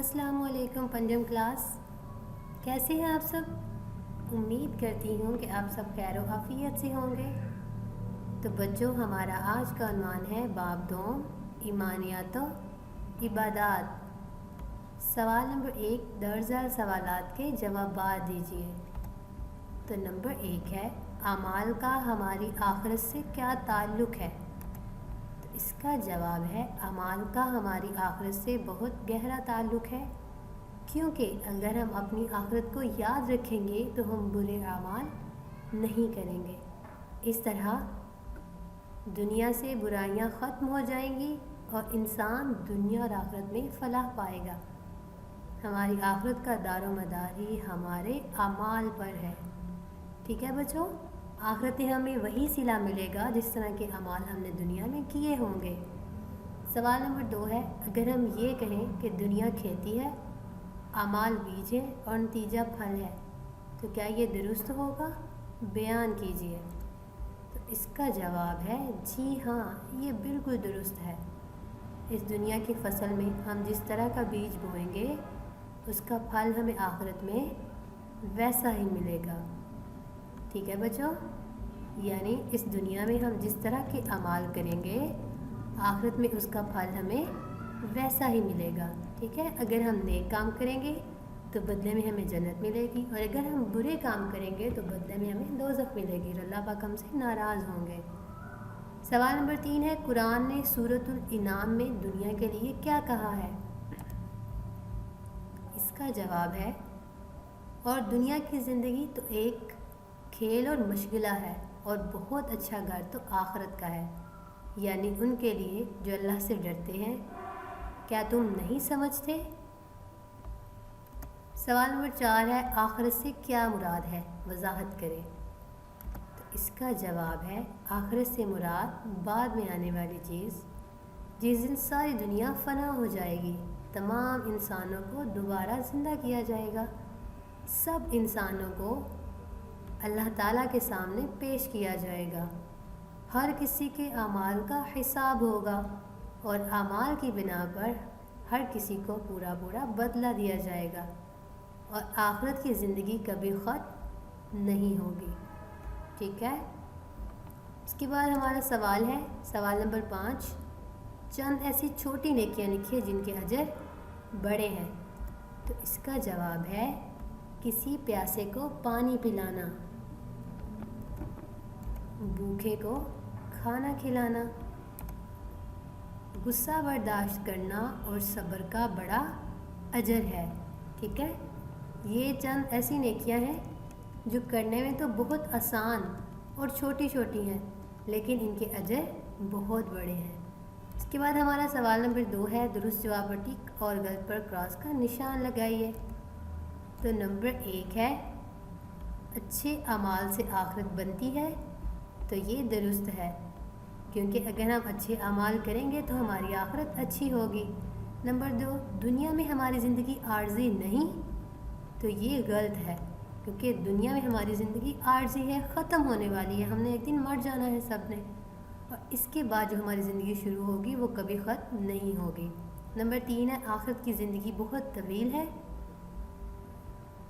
अस्सलाम वालेकुम पंजम क्लास, कैसे हैं आप सब। उम्मीद करती हूँ कि आप सब खैर व आफियत से होंगे। तो बच्चों, हमारा आज का उन्वान है बाब दोम ईमानियात व इबादात। सवाल नंबर 1, दर्ज सवालात के जवाब दीजिए। तो नंबर 1 है, अमाल का हमारी आखिरत से क्या ताल्लुक़ है। तो इसका जवाब है, अमाल का हमारी आखिरत से बहुत गहरा ताल्लुक़ है, क्योंकि अगर हम अपनी आखिरत को याद रखेंगे तो हम बुरे अमाल नहीं करेंगे। इस तरह दुनिया से बुराइयां ख़त्म हो जाएंगी और इंसान दुनिया और आखिरत में फ़लाह पाएगा। हमारी आखिरत का दारोमदार ही हमारे अमाल पर है। ठीक है बच्चों, आखिरत में हमें वही सिला मिलेगा जिस तरह के अमाल हमने दुनिया में किए होंगे। सवाल नंबर 2 है, अगर हम ये कहें कि दुनिया खेती है, अमाल बीज है और नतीजा फल है, तो क्या ये दुरुस्त होगा? बयान कीजिए। तो इसका जवाब है जी हाँ, ये बिल्कुल दुरुस्त है। इस दुनिया की फसल में हम जिस तरह का बीज बोएंगे उसका फल हमें आखिरत में वैसा ही मिलेगा। ठीक है बच्चों, यानी इस दुनिया में हम जिस तरह के अमाल करेंगे आखिरत में उसका फल हमें वैसा ही मिलेगा। ठीक है, अगर हम नेक काम करेंगे तो बदले में हमें जन्नत मिलेगी, और अगर हम बुरे काम करेंगे तो बदले में हमें दोज़ख मिलेगी। अल्लाह पाक हमसे नाराज़ होंगे। सवाल नंबर 3 है, कुरान ने सूरतुल इनाम में दुनिया के लिए क्या कहा है। इसका जवाब है, और दुनिया की ज़िंदगी तो एक खेल और मशगला है, और बहुत अच्छा घर तो आखिरत का है, यानी उनके लिए जो अल्लाह से डरते हैं। क्या तुम नहीं समझते? सवाल नंबर 4 है, आखिरत से क्या मुराद है, वजाहत करें। तो इसका जवाब है, आखिरत से मुराद बाद में आने वाली चीज़, जिस दिन सारी दुनिया फना हो जाएगी, तमाम इंसानों को दोबारा ज़िंदा किया जाएगा, सब इंसानों को अल्लाह ताला के सामने पेश किया जाएगा, हर किसी के अमाल का हिसाब होगा और अमाल की बिना पर हर किसी को पूरा पूरा बदला दिया जाएगा, और आखिरत की ज़िंदगी कभी ख़त्म नहीं होगी। ठीक है, इसके बाद हमारा सवाल है, सवाल नंबर 5, चंद ऐसी छोटी नेकियां लिखिए जिनके अजर बड़े हैं। तो इसका जवाब है, किसी प्यासे को पानी पिलाना, भूखे को खाना खिलाना, गुस्सा बर्दाश्त करना और सब्र का बड़ा अजर है। ठीक है, ये चंद ऐसी नेकियां हैं जो करने में तो बहुत आसान और छोटी छोटी हैं, लेकिन इनके अजर बहुत बड़े हैं। इसके बाद हमारा सवाल नंबर 2 है, दुरुस्त जवाब पर टिक और गलत पर क्रॉस का निशान लगाइए। तो नंबर 1 है, अच्छे अमाल से आखिरत बनती है। तो ये दुरुस्त है, क्योंकि अगर हम अच्छे अमाल करेंगे तो हमारी आखिरत अच्छी होगी। नंबर 2, दुनिया में हमारी ज़िंदगी आर्जी नहीं। तो ये गलत है, क्योंकि दुनिया में हमारी ज़िंदगी आर्जी है, ख़त्म होने वाली है, हमने एक दिन मर जाना है सब ने, और इसके बाद जो हमारी ज़िंदगी शुरू होगी वो कभी ख़त्म नहीं होगी। नंबर 3 है, आखिरत की ज़िंदगी बहुत तवील है।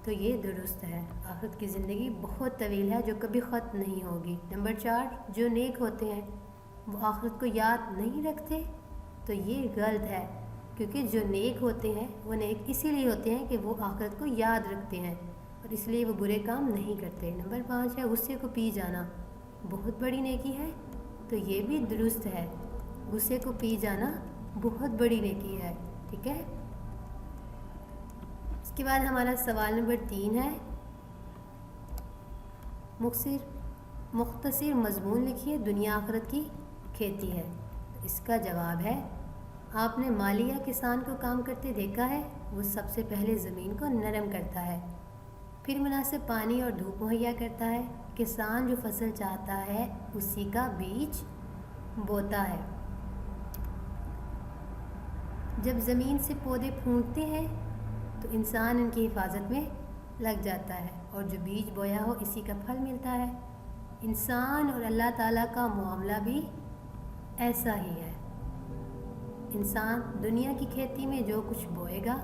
तो ये दुरुस्त है, आखिरत की ज़िंदगी बहुत तवील है जो कभी ख़त्म नहीं होगी। नंबर 4, जो नेक होते हैं वो आखिरत को याद नहीं रखते। तो ये गलत है, क्योंकि जो नेक होते हैं वो नेक इसीलिए होते हैं कि वो आखिरत को याद रखते हैं, और इसलिए वो बुरे काम नहीं करते। नंबर 5 है, गुस्से को पी जाना बहुत बड़ी नेकी है। तो ये भी दुरुस्त है, गुस्से को पी जाना बहुत बड़ी नेकी है। ठीक है, इसके बाद हमारा सवाल नंबर 3 है, मुख्तसर मज़मून लिखिए, दुनिया आखिरत की खेती है। तो इसका जवाब है, आपने मालिया किसान को काम करते देखा है। वो सबसे पहले ज़मीन को नरम करता है, फिर मुनासिब पानी और धूप मुहैया करता है। किसान जो फसल चाहता है उसी का बीज बोता है। जब ज़मीन से पौधे फूटते हैं तो इंसान इनकी हिफाजत में लग जाता है, और जो बीज बोया हो इसी का फल मिलता है। इंसान और अल्लाह ताला का मामला भी ऐसा ही है। इंसान दुनिया की खेती में जो कुछ बोएगा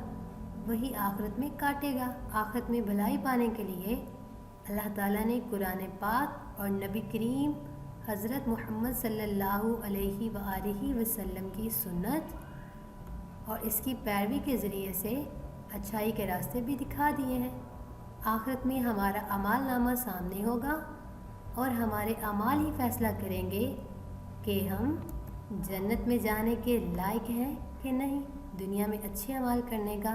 वही आखिरत में काटेगा। आखिरत में भलाई पाने के लिए अल्लाह ताला ने कुरान पाक और नबी करीम हज़रत मोहम्मद सल्लल्लाहु अलैहि वआलिहि वसल्लम की सुन्नत और इसकी पैरवी के ज़रिए से अच्छाई के रास्ते भी दिखा दिए हैं। आखिरत में हमारा अमाल नामा सामने होगा और हमारे अमाल ही फ़ैसला करेंगे कि हम जन्नत में जाने के लायक हैं कि नहीं। दुनिया में अच्छे अमाल करने का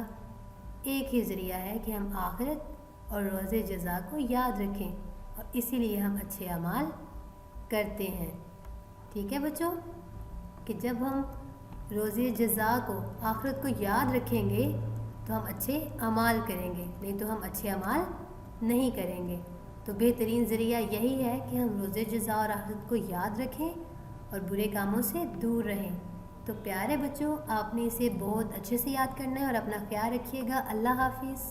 एक ही ज़रिया है कि हम आखिरत और रोज़े जज़ा को याद रखें, और इसीलिए हम अच्छे अमाल करते हैं। ठीक है बच्चों, कि जब हम रोज़े जज़ा को आखिरत को याद रखेंगे तो हम अच्छे अमाल करेंगे, नहीं तो हम अच्छे अमाल नहीं करेंगे। तो बेहतरीन ज़रिया यही है कि हम रोज़े जज़ा और आखिरत को याद रखें और बुरे कामों से दूर रहें। तो प्यारे बच्चों, आपने इसे बहुत अच्छे से याद करना है और अपना ख्याल रखिएगा। अल्लाह हाफिज़।